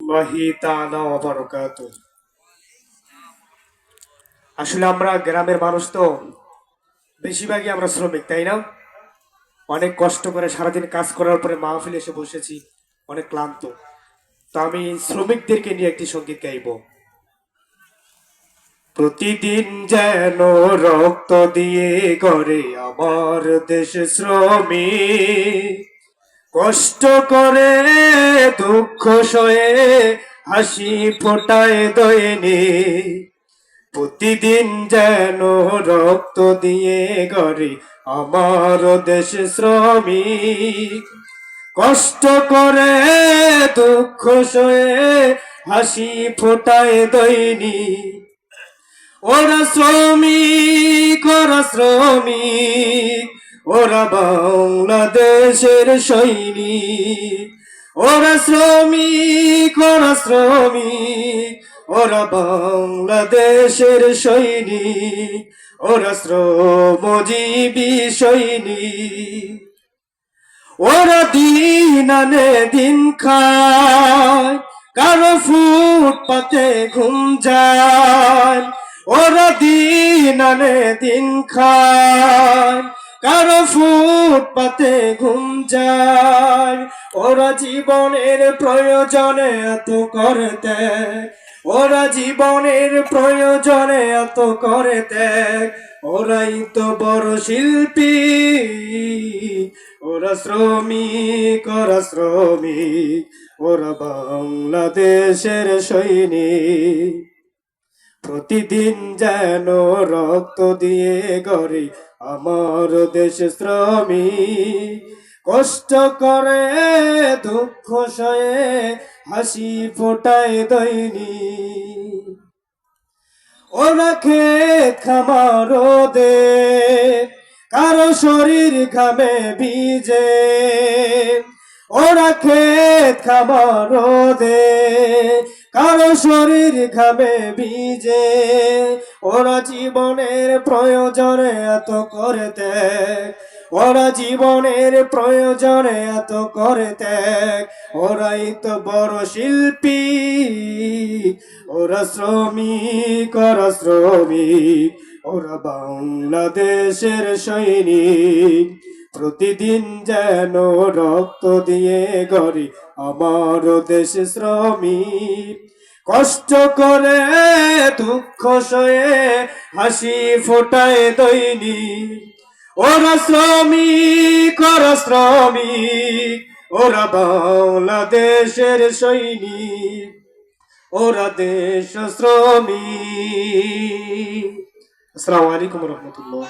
ওয়াহি তাআলা ওয়া বারাকাতুহু। আসলে আমরা গ্রামের মানুষ তো বেশিরভাগই আমরা শ্রমিক, তাই না? অনেক কষ্ট করে সারাদিন কাজ করার পরে মাহফিলে এসে বসেছি, অনেক ক্লান্ত। তো আমি শ্রমিকদেরকে নিয়ে একটি সঙ্গীত গাইবো। প্রতিদিন যেন রক্ত দিয়ে করে আমার দেশ শ্রমিক, কষ্ট করে দুঃখ সয়ে হাসি ফোটায় দৈনিক। প্রতিদিন যেন রক্ত দিয়ে গড়ে আমার দেশ শ্রমিক, কষ্ট করে দুঃখ সয়ে হাসি ফোটায় দৈনিক। ওরা শ্রমিক, ওরা বাংলাদেশের সৈনিক। ওরা শ্রমিক, ওরা বাংলাদেশের সৈনিক। ওরা শ্রমজীবী সৈনিক। ওরা দিন আনে দিন খায়, কারো ফুটপাতে ঘুম যায়। ওরা দিন আনে দিন খায়, কারো ফুটপাতে ঘুম যায়। ওরা জীবনের প্রয়োজনে এত করে ত্যাগ, ওরা জীবনের প্রয়োজনে এত করে ত্যাগ। ওরাই তো বড় শিল্পী। ওরা শ্রমিক, ওরা বাংলাদেশের সৈনিক। প্রতিদিন যেন রক্ত দিয়ে গড়ে আমার দেশ শ্রমিক, কষ্ট করে দুঃখ সয়ে হাসি ফোটায় দৈনিক। ওরা ক্ষেত খামার দে, কারো শরীর ঘামে ভিজে। ওরা ক্ষেত খামার দে, কারো শরীর ঘামে ভিজে। ওরা জীবনের প্রয়োজনে এত করে ত্যাগ, ওরা জীবনের প্রয়োজনে এত করে ত্যাগ। ওরাই তো বড় শিল্পী। ওরা শ্রমিক, ওরা বাংলাদেশের সৈনিক। প্রতিদিন যেন রক্ত দিয়ে গড়ে আমার দেশ শ্রমিক, কষ্ট করে দুঃখ সয়ে হাসি ফোটায় দৈনিক। ওরা শ্রমিক, ওরা বাংলাদেশের সৈনিক। ওরা দেশ শ্রমিক। আসসালামু আলাইকুম রহমতুল্লাহ।